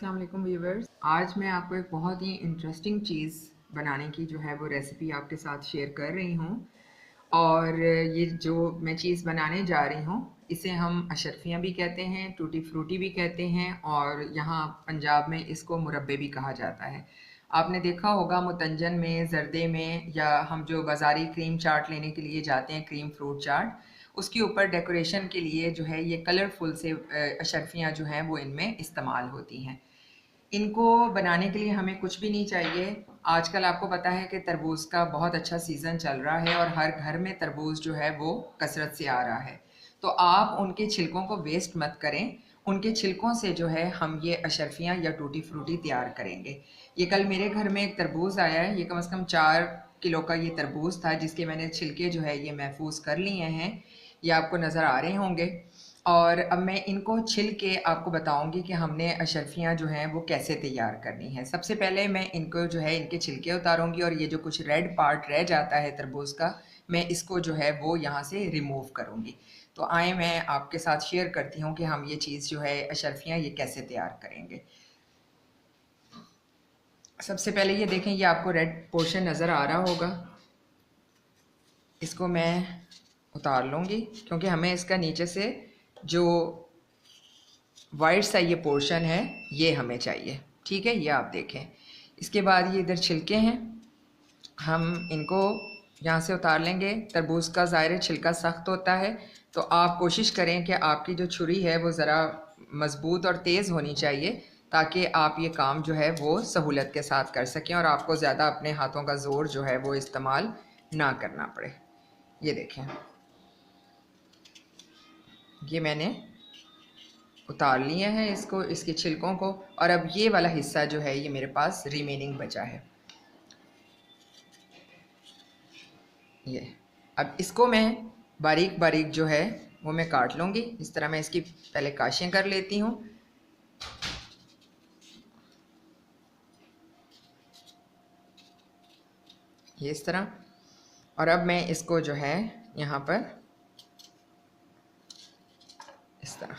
अस्सलाम वालेकुम व्यूवर्स। आज मैं आपको एक बहुत ही इंटरेस्टिंग चीज़ बनाने की जो है वो रेसिपी आपके साथ शेयर कर रही हूँ। और ये जो मैं चीज़ बनाने जा रही हूँ इसे हम अशरफियाँ भी कहते हैं, टूटी फ्रूटी भी कहते हैं और यहाँ पंजाब में इसको मुरब्बे भी कहा जाता है। आपने देखा होगा मुतंजन में, जर्दे में, या हम जो बाज़ारी क्रीम चाट लेने के लिए जाते हैं, क्रीम फ्रूट चाट, उसके ऊपर डेकोरेशन के लिए जो है ये कलरफुल से अशरफियाँ जो हैं वो इनमें इस्तेमाल होती हैं। इनको बनाने के लिए हमें कुछ भी नहीं चाहिए। आजकल आपको पता है कि तरबूज का बहुत अच्छा सीज़न चल रहा है और हर घर में तरबूज जो है वो कसरत से आ रहा है। तो आप उनके छिलकों को वेस्ट मत करें। उनके छिलकों से जो है हम ये अशरफियाँ या टूटी फ्रूटी तैयार करेंगे। ये कल मेरे घर में एक तरबूज आया है। ये कम से कम 4 किलो का ये तरबूज था जिसके मैंने छिलके जो है ये महफूज कर लिए हैं। ये आपको नज़र आ रहे होंगे। और अब मैं इनको छिल के आपको बताऊंगी कि हमने अशरफियाँ जो हैं वो कैसे तैयार करनी है। सबसे पहले मैं इनको जो है इनके छिलके उतारूंगी और ये जो कुछ रेड पार्ट रह जाता है तरबूज का, मैं इसको जो है वो यहाँ से रिमूव करूँगी। तो आए मैं आपके साथ शेयर करती हूँ कि हम ये चीज़ जो है अशरफियाँ ये कैसे तैयार करेंगे। सबसे पहले ये देखें, ये आपको रेड पोर्शन नज़र आ रहा होगा। इसको मैं उतार लूँगी क्योंकि हमें इसका नीचे से जो वाइट सा ये पोर्शन है ये हमें चाहिए। ठीक है, ये आप देखें। इसके बाद ये इधर छिलके हैं, हम इनको यहाँ से उतार लेंगे। तरबूज का ज़ाहिर छिलका सख्त होता है, तो आप कोशिश करें कि आपकी जो छुरी है वो ज़रा मज़बूत और तेज़ होनी चाहिए ताकि आप ये काम जो है वो सहूलत के साथ कर सकें और आपको ज़्यादा अपने हाथों का ज़ोर जो है वो इस्तेमाल ना करना पड़े। ये देखें, ये मैंने उतार लिए हैं इसको, इसके छिलकों को। और अब ये वाला हिस्सा जो है ये मेरे पास रिमेनिंग बचा है। ये अब इसको मैं बारीक बारीक जो है वो मैं काट लूँगी। इस तरह मैं इसकी पहले काशियाँ कर लेती हूँ। ये इस तरह। और अब मैं इसको जो है यहाँ पर इस तरह,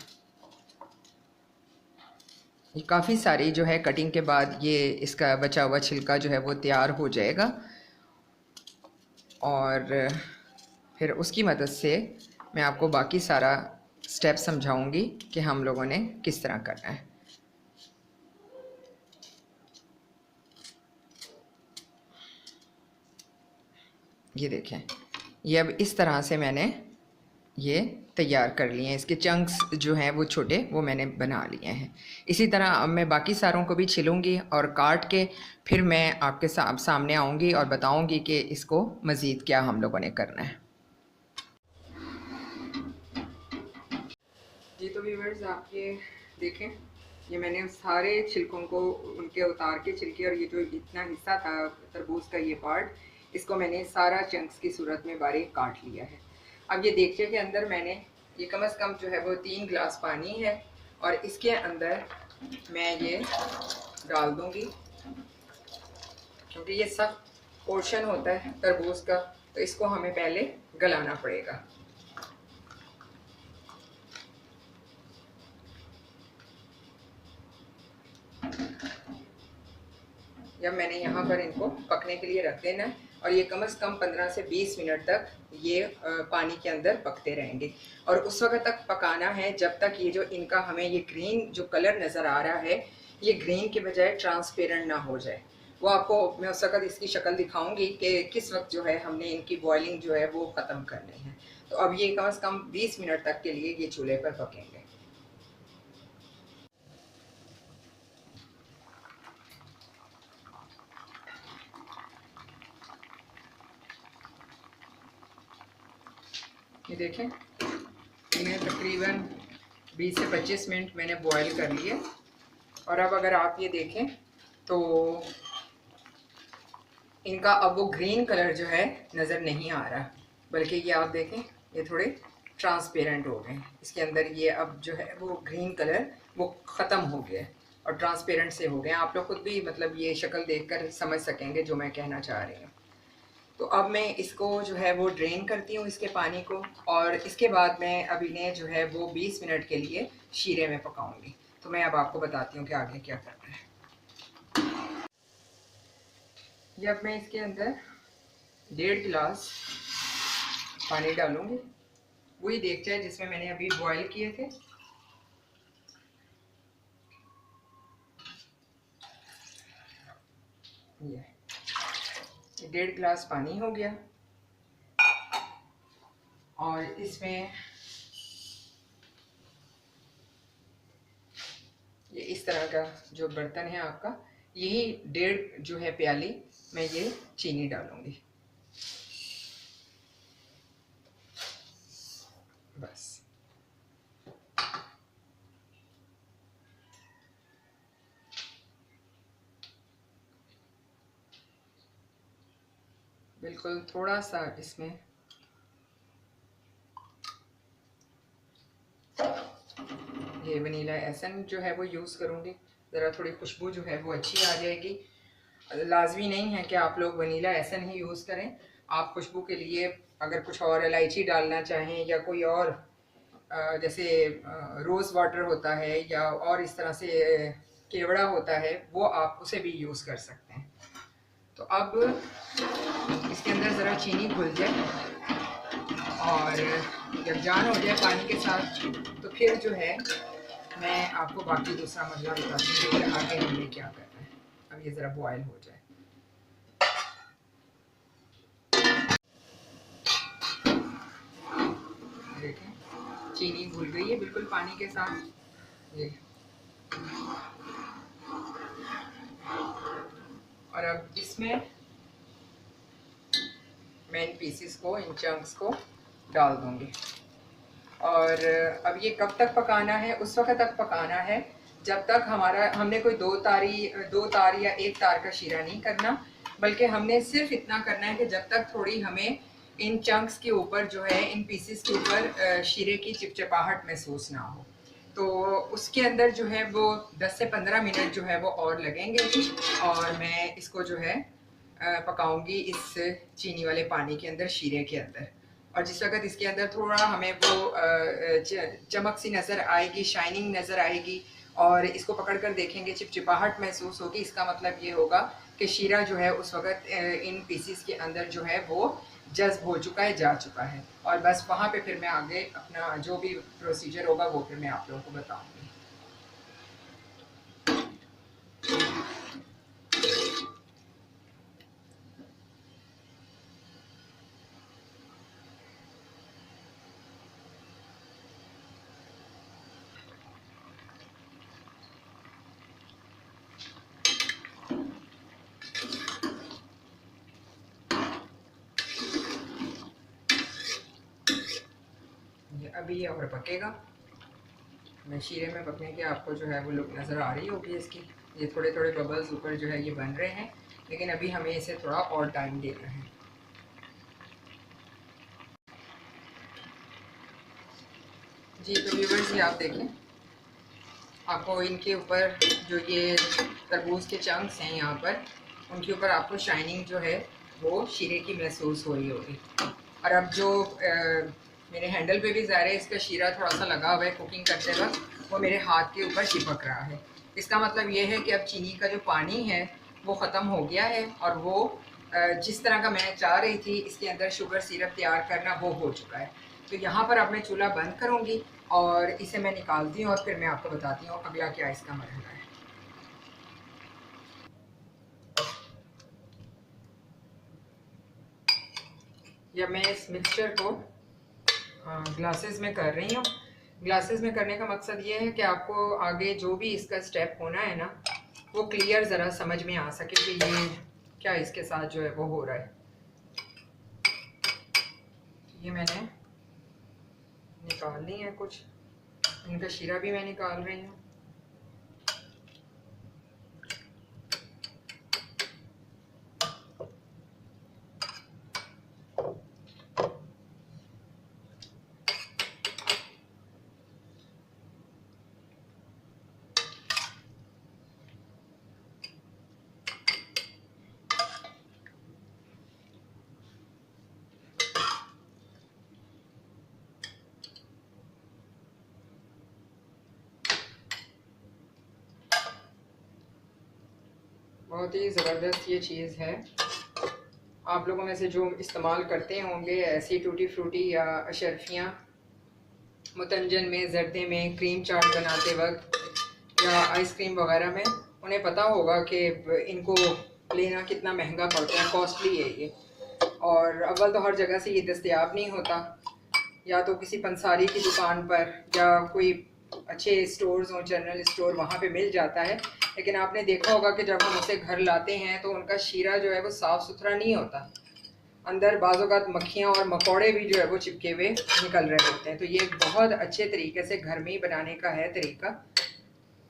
ये काफ़ी सारी जो है कटिंग के बाद ये इसका बचा हुआ छिलका जो है वो तैयार हो जाएगा। और फिर उसकी मदद से मैं आपको बाकी सारा स्टेप समझाऊंगी कि हम लोगों ने किस तरह करना है। ये देखें, ये अब इस तरह से मैंने ये तैयार कर लिए हैं। इसके चंक्स जो हैं वो छोटे वो मैंने बना लिए हैं। इसी तरह अब मैं बाकी सारों को भी छिलूँगी और काट के फिर मैं आपके सामने आऊँगी और बताऊँगी कि इसको मज़ीद क्या हम लोगों ने करना है। जी तो व्यूअर्स, आप ये देखें, ये मैंने सारे छिलकों को उनके उतार के छिलके और ये जो इतना हिस्सा था तरबूज का ये पार्ट, इसको मैंने सारा चंक्स की सूरत में बारीक काट लिया है। अब ये देखिए कि अंदर मैंने ये कम से कम जो है वो 3 गिलास पानी है और इसके अंदर मैं ये डाल दूँगी क्योंकि ये सख्त पोर्शन होता है तरबूज का, तो इसको हमें पहले गलाना पड़ेगा। जब मैंने यहाँ पर इनको पकने के लिए रख देना है और ये कम से कम 15 से 20 मिनट तक ये पानी के अंदर पकते रहेंगे। और उस वक्त तक पकाना है जब तक ये जो इनका हमें ये ग्रीन जो कलर नज़र आ रहा है ये ग्रीन के बजाय ट्रांसपेरेंट ना हो जाए। वो आपको मैं उस वक्त इसकी शक्ल दिखाऊंगी कि किस वक्त जो है हमने इनकी बॉइलिंग जो है वो ख़त्म करनी है। तो अब ये कम से कम 20 मिनट तक के लिए ये चूल्हे पर पकेंगे। ये देखें, इन्हें तकरीबन 20 से 25 मिनट मैंने बॉईल कर लिए। और अब अगर आप ये देखें तो इनका अब वो ग्रीन कलर जो है नज़र नहीं आ रहा, बल्कि ये आप देखें ये थोड़े ट्रांसपेरेंट हो गए। इसके अंदर ये अब जो है वो ग्रीन कलर वो ख़त्म हो गया और ट्रांसपेरेंट से हो गए। आप लोग खुद भी मतलब ये शक्ल देखकर समझ सकेंगे जो मैं कहना चाह रही हूँ। तो अब मैं इसको जो है वो ड्रेन करती हूँ इसके पानी को और इसके बाद मैं अब इन्हें जो है वो 20 मिनट के लिए शीरे में पकाऊंगी। तो मैं अब आपको बताती हूँ कि आगे क्या करना है। ये अब मैं इसके अंदर 1.5 गिलास पानी डालूंगी, वही देगचा है जिसमें मैंने अभी बॉईल किए थे। ये 1.5 गिलास पानी हो गया और इसमें ये इस तरह का जो बर्तन है आपका, यही 1.5 जो है प्याली मैं ये चीनी डालूंगी बस। बिल्कुल थोड़ा सा इसमें ये वनीला एसेंस जो है वो यूज़ करूँगी, ज़रा थोड़ी खुशबू जो है वो अच्छी आ जाएगी। लाजमी नहीं है कि आप लोग वनीला एसेंस ही यूज़ करें, आप खुशबू के लिए अगर कुछ और इलायची डालना चाहें या कोई और जैसे रोज़ वाटर होता है या और इस तरह से केवड़ा होता है, वो आप उसे भी यूज़ कर सकते हैं। तो अब इसके अंदर ज़रा चीनी घुल जाए और जब जान हो जाए पानी के साथ, तो फिर जो है मैं आपको बाकी दूसरा मसला बताती हूँ कि आगे हमने क्या करना है। अब ये ज़रा बॉयल हो जाए। देखें चीनी घुल गई है बिल्कुल पानी के साथ ये। और अब इसमें मैं इन पीसीस को, इन चंक्स को डाल दूंगी। और अब ये कब तक पकाना है? उस वक्त तक पकाना है जब तक हमने कोई दो तार या एक तार का शीरा नहीं करना, बल्कि हमने सिर्फ इतना करना है कि जब तक थोड़ी हमें इन चंक्स के ऊपर जो है, इन पीसेस के ऊपर शीरे की चिपचिपाहट महसूस ना हो। तो उसके अंदर जो है वो 10 से 15 मिनट जो है वो और लगेंगे और मैं इसको जो है पकाऊंगी इस चीनी वाले पानी के अंदर, शीरे के अंदर। और जिस वक्त इसके अंदर थोड़ा हमें वो चमक सी नज़र आएगी, शाइनिंग नज़र आएगी और इसको पकड़ कर देखेंगे चिपचिपाहट महसूस होगी, इसका मतलब ये होगा कि शीरा जो है उस वक्त इन पीसीस के अंदर जो है वो जज्ब हो चुका है, जा चुका है। और बस वहाँ पे फिर मैं आगे अपना जो भी प्रोसीजर होगा वो फिर मैं आप लोगों को बताऊँगी। अभी ये और पकेगा। मैं शीरे में पकने के आपको जो है वो लुक नज़र आ रही होगी इसकी। ये थोड़े थोड़े बबल्स ऊपर जो है ये बन रहे हैं, लेकिन अभी हमें इसे थोड़ा और टाइम देना है। जी तो व्यूवर्स, ये आप देखें, आपको इनके ऊपर जो ये तरबूज के चंक्स हैं यहाँ पर, उनके ऊपर आपको शाइनिंग जो है वो शीरे की महसूस हो रही होगी। और अब जो मेरे हैंडल पे भी ज़ाहिर है इसका शीरा थोड़ा सा लगा हुआ है कुकिंग करते वक्त, वो मेरे हाथ के ऊपर चिपक रहा है। इसका मतलब ये है कि अब चीनी का जो पानी है वो ख़त्म हो गया है और वो जिस तरह का मैं चाह रही थी इसके अंदर शुगर सिरप तैयार करना, वो हो चुका है। तो यहाँ पर अब मैं चूल्हा बंद करूँगी और इसे मैं निकालती हूँ और फिर मैं आपको बताती हूँ अगला क्या इसका मरहला है। जब मैं इस मिक्सचर को ग्लासेस में कर रही हूँ, ग्लासेस में करने का मकसद ये है कि आपको आगे जो भी इसका स्टेप होना है ना, वो क्लियर ज़रा समझ में आ सके कि ये क्या इसके साथ जो है वो हो रहा है। ये मैंने निकालनी है कुछ, इनका शीरा भी मैं निकाल रही हूँ। बहुत ही ज़बरदस्त ये चीज़ है। आप लोगों में से जो इस्तेमाल करते होंगे ऐसी टूटी फ्रूटी या अशरफियाँ मुतंजन में, जर्दे में, क्रीम चाट बनाते वक्त या आइसक्रीम वगैरह में, उन्हें पता होगा कि इनको लेना कितना महंगा पड़ता है, कॉस्टली है ये। और अव्वल तो हर जगह से ये दस्तयाब नहीं होता, या तो किसी पंसारी की दुकान पर या कोई अच्छे स्टोर्स हो, जनरल स्टोर, वहाँ पे मिल जाता है। लेकिन आपने देखा होगा कि जब हम उसे घर लाते हैं तो उनका शीरा जो है वो साफ़ सुथरा नहीं होता, अंदर बाज़-औक़ात मक्खियाँ और मकोड़े भी जो है वो चिपके हुए निकल रहे होते हैं। तो ये एक बहुत अच्छे तरीके से घर में ही बनाने का है तरीका,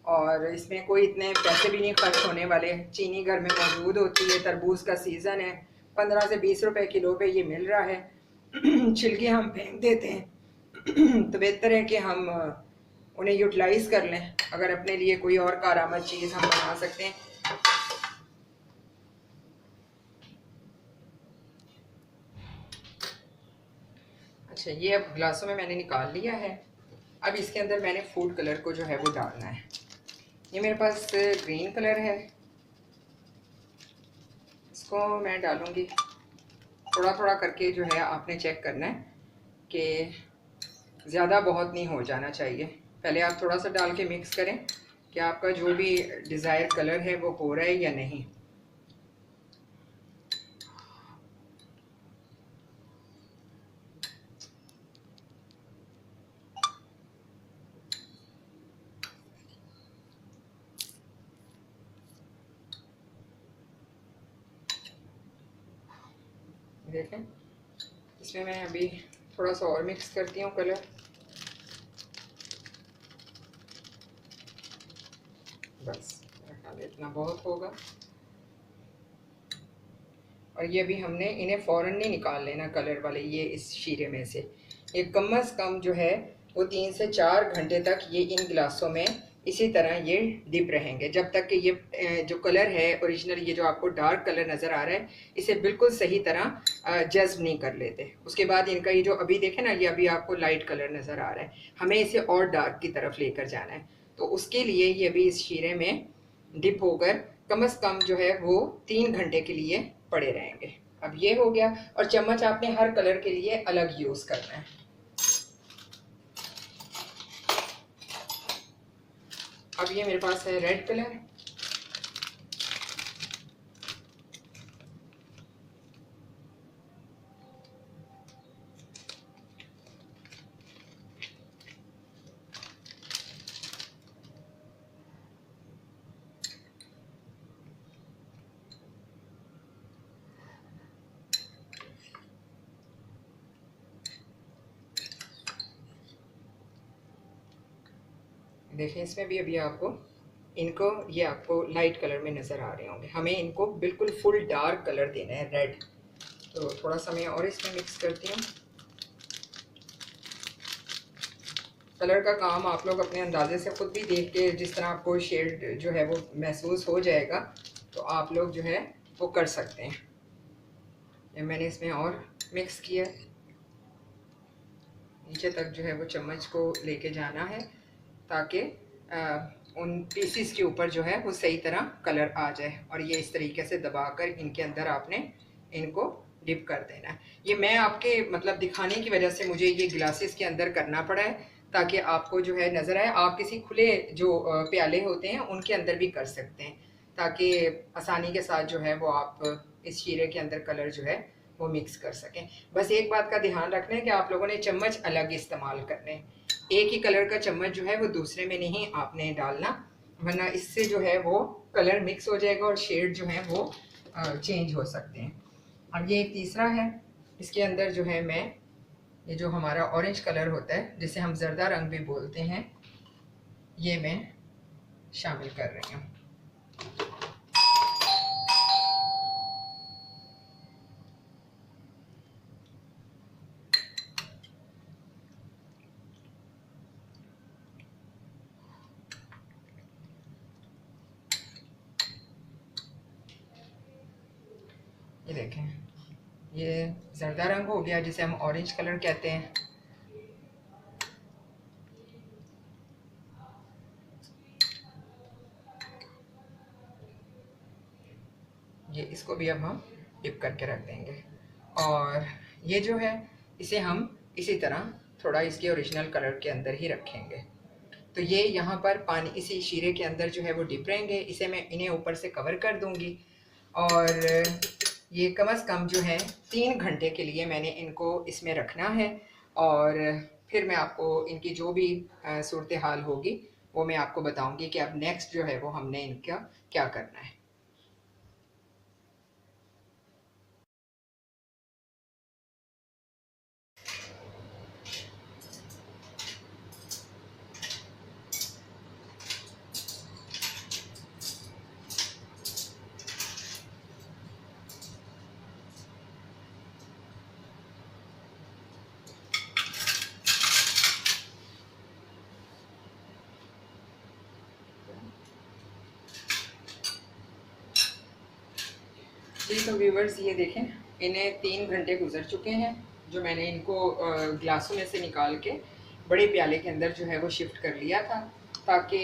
और इसमें कोई इतने पैसे भी नहीं खर्च होने वाले। चीनी घर में मौजूद होती है, तरबूज का सीज़न है, 15 से 20 रुपए किलो पे ये मिल रहा है। छिलके हम फेंक देते हैं तो बेहतर है कि हम उन्हें यूटिलाइज़ कर लें, अगर अपने लिए कोई और कारआमद चीज़ हम बना सकते हैं। अच्छा, ये अब ग्लासों में मैंने निकाल लिया है। अब इसके अंदर मैंने फूड कलर को जो है वो डालना है। ये मेरे पास ग्रीन कलर है, इसको मैं डालूँगी। थोड़ा थोड़ा करके जो है आपने चेक करना है कि ज़्यादा बहुत नहीं हो जाना चाहिए। पहले आप थोड़ा सा डाल के मिक्स करें कि आपका जो भी डिज़ायर कलर है वो हो रहा है या नहीं। देखें, इसमें मैं अभी थोड़ा सा और मिक्स करती हूँ कलर। बस मेरा ख्याल इतना बहुत होगा। और ये भी हमने इन्हें फ़ौरन नहीं निकाल लेना कलर वाले ये इस शीरे में से। ये कम अज़ कम जो है वो 3 से 4 घंटे तक ये इन गिलासों में इसी तरह ये डिप रहेंगे, जब तक कि ये जो कलर है ओरिजिनल, ये जो आपको डार्क कलर नज़र आ रहा है, इसे बिल्कुल सही तरह जज्ब नहीं कर लेते। उसके बाद इनका ये जो अभी देखें ना, ये अभी आपको लाइट कलर नज़र आ रहा है, हमें इसे और डार्क की तरफ लेकर जाना है। तो उसके लिए ये अभी इस शीरे में डिप होकर कम से कम जो है वो 3 घंटे के लिए पड़े रहेंगे। अब ये हो गया, और चम्मच आपने हर कलर के लिए अलग यूज़ करना है। अब ये मेरे पास है रेड कलर, देखें इसमें भी अभी आपको इनको, ये आपको लाइट कलर में नज़र आ रहे होंगे, हमें इनको बिल्कुल फुल डार्क कलर देना है, रेड। तो थोड़ा सा मैं और इसमें मिक्स करती हूँ। कलर का काम आप लोग अपने अंदाजे से खुद भी देख के, जिस तरह आपको शेड जो है वो महसूस हो जाएगा, तो आप लोग जो है वो कर सकते हैं। ये मैंने इसमें और मिक्स किया, नीचे तक जो है वो चम्मच को लेके जाना है ताकि उन पीसीस के ऊपर जो है वो सही तरह कलर आ जाए। और ये इस तरीके से दबाकर इनके अंदर आपने इनको डिप कर देना है। ये मैं आपके मतलब दिखाने की वजह से मुझे ये ग्लासेस के अंदर करना पड़ा है, ताकि आपको जो है नज़र आए। आप किसी खुले जो प्याले होते हैं उनके अंदर भी कर सकते हैं, ताकि आसानी के साथ जो है वो आप इस शीरे के अंदर कलर जो है वो मिक्स कर सकें। बस एक बात का ध्यान रखना है कि आप लोगों ने चम्मच अलग इस्तेमाल करने हैं, एक ही कलर का चम्मच जो है वो दूसरे में नहीं आपने डालना, वरना इससे जो है वो कलर मिक्स हो जाएगा और शेड जो है वो चेंज हो सकते हैं। अब ये एक तीसरा है, इसके अंदर जो है मैं ये जो हमारा ऑरेंज कलर होता है, जिसे हम जर्दा रंग भी बोलते हैं, ये मैं शामिल कर रही हूँ। ये देखें, ये जर्दा रंग हो गया जिसे हम ऑरेंज कलर कहते हैं। ये इसको भी अब हम डिप करके रख देंगे। और ये जो है इसे हम इसी तरह थोड़ा इसके ओरिजिनल कलर के अंदर ही रखेंगे। तो ये यहाँ पर पानी इसी शीरे के अंदर जो है वो डिप रहेंगे। इसे मैं इन्हें ऊपर से कवर कर दूंगी और ये कम से कम जो है 3 घंटे के लिए मैंने इनको इसमें रखना है। और फिर मैं आपको इनकी जो भी सूरत हाल होगी वो मैं आपको बताऊंगी कि अब नेक्स्ट जो है वो हमने इनका क्या करना है। जी तो व्यूवर्स ये देखें, इन्हें 3 घंटे गुजर चुके हैं जो मैंने इनको ग्लासों में से निकाल के बड़े प्याले के अंदर जो है वो शिफ्ट कर लिया था, ताकि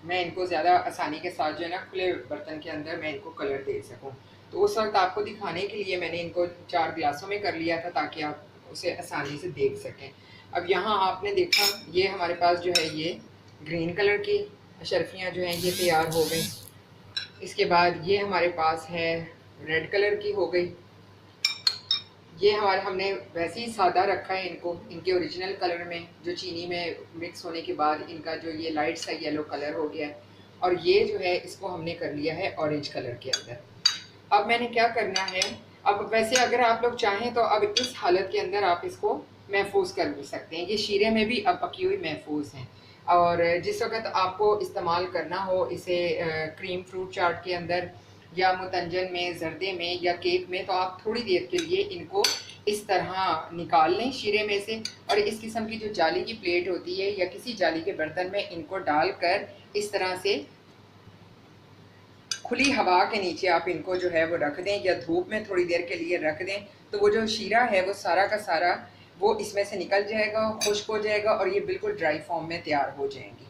मैं इनको ज़्यादा आसानी के साथ जो है ना खुले बर्तन के अंदर मैं इनको कलर दे सकूं। तो उस वक्त आपको दिखाने के लिए मैंने इनको 4 ग्लासों में कर लिया था ताकि आप उसे आसानी से देख सकें। अब यहाँ आपने देखा ये हमारे पास जो है ये ग्रीन कलर की शर्फियाँ जो हैं ये तैयार हो गई। इसके बाद ये हमारे पास है रेड कलर की हो गई। ये हमारे हमने वैसे ही सादा रखा है इनको इनके ओरिजिनल कलर में, जो चीनी में मिक्स होने के बाद इनका जो ये लाइट सा येलो कलर हो गया है। और ये जो है इसको हमने कर लिया है ऑरेंज कलर के अंदर। अब मैंने क्या करना है, अब वैसे अगर आप लोग चाहें तो अब इस हालत के अंदर आप इसको महफूज कर भी सकते हैं। ये शीरे में भी अब पकी हुई महफूज हैं। और जिस वक्त आपको इस्तेमाल करना हो इसे क्रीम फ्रूट चाट के अंदर या मुतंजन में, जर्दे में या केक में, तो आप थोड़ी देर के लिए इनको इस तरह निकाल लें शीरे में से और इस किस्म की जो जाली की प्लेट होती है या किसी जाली के बर्तन में इनको डालकर इस तरह से खुली हवा के नीचे आप इनको जो है वो रख दें या धूप में थोड़ी देर के लिए रख दें। तो वो जो शीरा है वो सारा का सारा वो इसमें से निकल जाएगा, खुश्क हो जाएगा और ये बिल्कुल ड्राई फॉर्म में तैयार हो जाएंगी।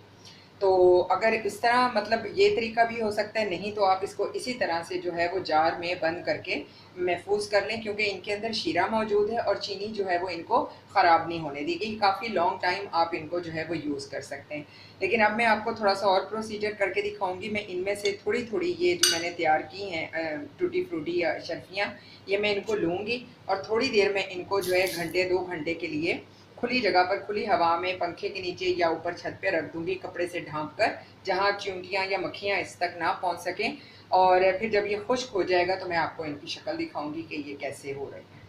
तो अगर इस तरह मतलब ये तरीका भी हो सकता है, नहीं तो आप इसको इसी तरह से जो है वो जार में बंद करके महफूज कर लें, क्योंकि इनके अंदर शीरा मौजूद है और चीनी जो है वो इनको ख़राब नहीं होने देगी। काफ़ी लॉन्ग टाइम आप इनको जो है वो यूज़ कर सकते हैं। लेकिन अब मैं आपको थोड़ा सा और प्रोसीजर करके दिखाऊंगी। मैं इनमें से थोड़ी थोड़ी ये जो मैंने तैयार की हैं टूटी फ्रूटी या शर्फियाँ, ये मैं इनको लूँगी और थोड़ी देर में इनको जो है घंटे 2 घंटे के लिए खुली जगह पर, खुली हवा में, पंखे के नीचे या ऊपर छत पे रख दूंगी कपड़े से ढांप कर, जहाँ चींटियाँ या मक्खियाँ इस तक ना पहुँच सकें। और फिर जब ये खुश्क हो जाएगा तो मैं आपको इनकी शक्ल दिखाऊंगी कि ये कैसे हो रहे हैं।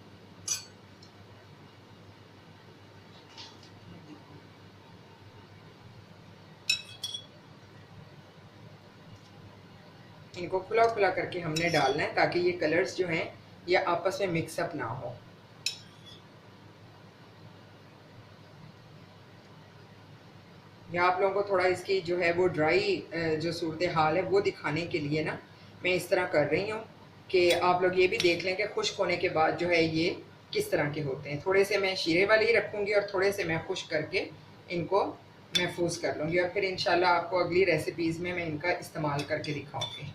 इनको खुला खुला करके हमने डालना है ताकि ये कलर्स जो हैं ये आपस में मिक्सअप ना हो। या आप लोगों को थोड़ा इसकी जो है वो ड्राई जो सूरत हाल है वो दिखाने के लिए ना मैं इस तरह कर रही हूँ कि आप लोग ये भी देख लें कि खुश्क होने के बाद जो है ये किस तरह के होते हैं। थोड़े से मैं शीरे वाले ही रखूँगी और थोड़े से मैं खुश्क करके इनको महफूज कर लूँगी और फिर इंशाल्लाह आपको अगली रेसिपीज़ में मैं इनका इस्तेमाल करके दिखाऊँगी।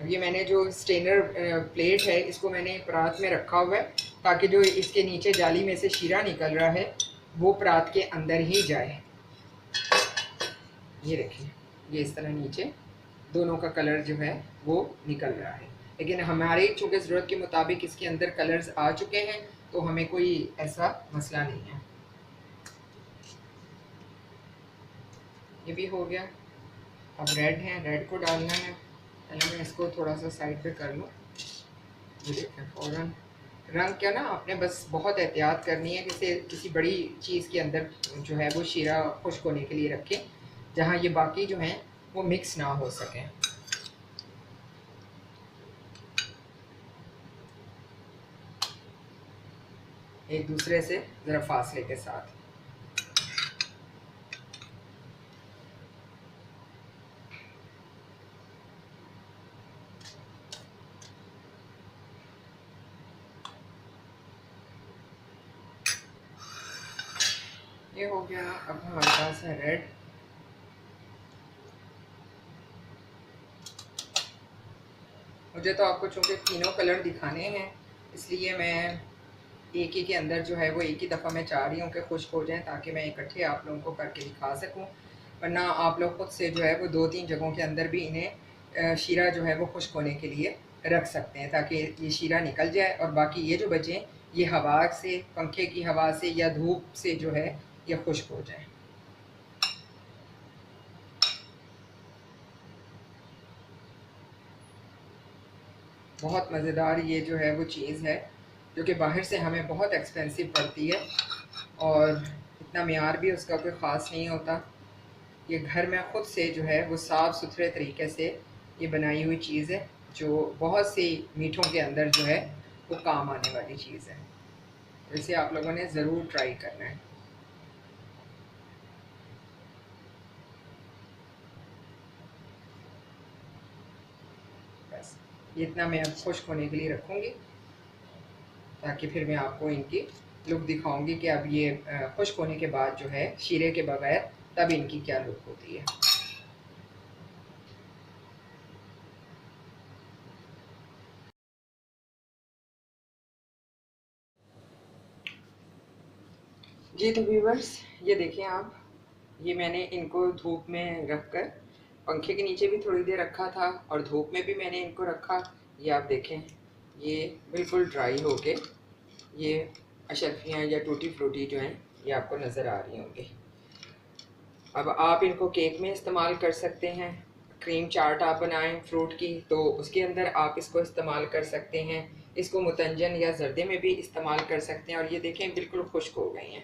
अब ये मैंने जो स्टेनर प्लेट है इसको मैंने परात में रखा हुआ है ताकि जो इसके नीचे जाली में से शीरा निकल रहा है वो परात के अंदर ही जाए। ये देखिए ये इस तरह नीचे दोनों का कलर जो है वो निकल रहा है। लेकिन हमारे चूँकि ज़रूरत के मुताबिक इसके अंदर कलर्स आ चुके हैं तो हमें कोई ऐसा मसला नहीं है। ये भी हो गया। अब रेड है, रेड को डालना है। पहले मैं इसको थोड़ा सा साइड पे कर लूँ। ये देखें फ़ौरन रंग क्या ना, आपने बस बहुत एहतियात करनी है कि किसी बड़ी चीज़ के अंदर जो है वो शीरा खुश्क होने के लिए रखें जहाँ ये बाकी जो हैं वो मिक्स ना हो सकें। एक दूसरे से ज़रा फासले के साथ। ये ये हो गया अब हल्का सा रेड। मुझे तो आपको चूँकि तीनों कलर दिखाने हैं इसलिए मैं एक ही के अंदर जो है वो एक ही दफ़ा मैं चाह रही हूँ कि खुश्क हो जाएं, ताकि मैं इकट्ठे आप लोगों को करके दिखा सकूँ। वरना आप लोग खुद से जो है वो 2-3 जगहों के अंदर भी इन्हें शीरा जो है वो खुश्क होने के लिए रख सकते हैं, ताकि ये शीरा निकल जाए और बाकी ये जो बचें ये हवा से, पंखे की हवा से या धूप से जो है ये खुश्क हो जाए। बहुत मज़ेदार ये जो है वो चीज़ है, जो कि बाहर से हमें बहुत एक्सपेंसिव पड़ती है और इतना मेयार भी उसका कोई ख़ास नहीं होता। ये घर में ख़ुद से जो है वो साफ़ सुथरे तरीके से ये बनाई हुई चीज़ है, जो बहुत सी मीठों के अंदर जो है वो काम आने वाली चीज़ है। तो इसे आप लोगों ने ज़रूर ट्राई करना है। बस ये इतना मैं अब खुश्क होने के लिए रखूँगी, ताकि फिर मैं आपको इनकी लुक दिखाऊंगी कि अब ये खुश्क होने के बाद जो है शीरे के बगैर तब इनकी क्या लुक होती है। जी तो व्यूवर्स ये देखें आप, ये मैंने इनको धूप में रख कर, पंखे के नीचे भी थोड़ी देर रखा था और धूप में भी मैंने इनको रखा। ये आप देखें ये बिल्कुल ड्राई हो के ये अशरफियाँ या टूटी फ्रूटी जो हैं ये आपको नज़र आ रही होंगी। अब आप इनको केक में इस्तेमाल कर सकते हैं, क्रीम चाट आप बनाएं फ्रूट की तो उसके अंदर आप इसको इस्तेमाल कर सकते हैं, इसको मुतंजन या जर्दे में भी इस्तेमाल कर सकते हैं। और ये देखें बिल्कुल खुश्क हो गई हैं।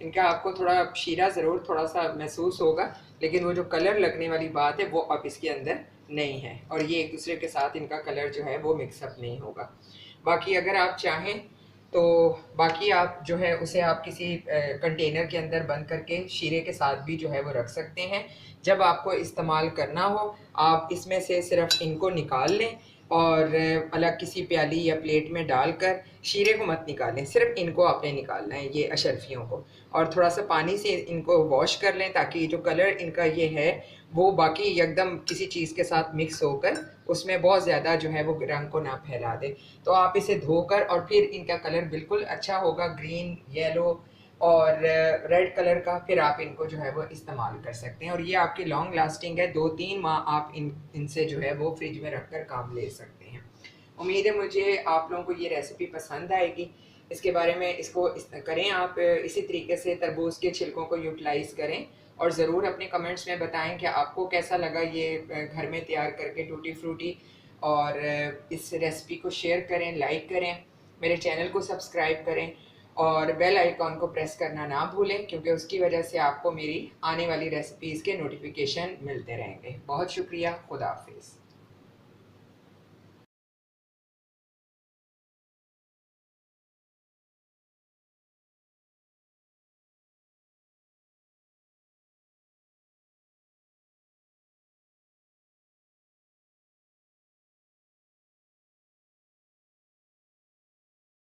इनका आपको थोड़ा शीरा ज़रूर थोड़ा सा महसूस होगा, लेकिन वो जो कलर लगने वाली बात है वो अब इसके अंदर नहीं है और ये एक दूसरे के साथ इनका कलर जो है वो मिक्सअप नहीं होगा। बाकी अगर आप चाहें तो बाकी आप जो है उसे आप किसी कंटेनर के अंदर बंद करके शीरे के साथ भी जो है वो रख सकते हैं। जब आपको इस्तेमाल करना हो आप इसमें से सिर्फ इनको निकाल लें और अलग किसी प्याली या प्लेट में डालकर, शीरे को मत निकालें, सिर्फ इनको आपने निकालना है ये अशरफियों को, और थोड़ा सा पानी से इनको वॉश कर लें ताकि जो कलर इनका ये है वो बाकी एकदम किसी चीज़ के साथ मिक्स होकर उसमें बहुत ज़्यादा जो है वो रंग को ना फैला दे। तो आप इसे धोकर और फिर इनका कलर बिल्कुल अच्छा होगा, ग्रीन, येलो और रेड कलर का, फिर आप इनको जो है वो इस्तेमाल कर सकते हैं और ये आपकी लॉन्ग लास्टिंग है। 2-3 माह आप इनसे जो है वो फ्रिज में रख कर काम ले सकते हैं। उम्मीद है मुझे आप लोगों को ये रेसिपी पसंद आएगी। इसके बारे में इसको करें आप इसी तरीके से तरबूज के छिलकों को यूटिलाइज़ करें और ज़रूर अपने कमेंट्स में बताएं कि आपको कैसा लगा ये घर में तैयार करके टूटी फ्रूटी। और इस रेसिपी को शेयर करें, लाइक करें, मेरे चैनल को सब्सक्राइब करें और बेल आइकॉन को प्रेस करना ना भूलें, क्योंकि उसकी वजह से आपको मेरी आने वाली रेसिपीज़ के नोटिफिकेशन मिलते रहेंगे। बहुत शुक्रिया, खुदा हाफिज़।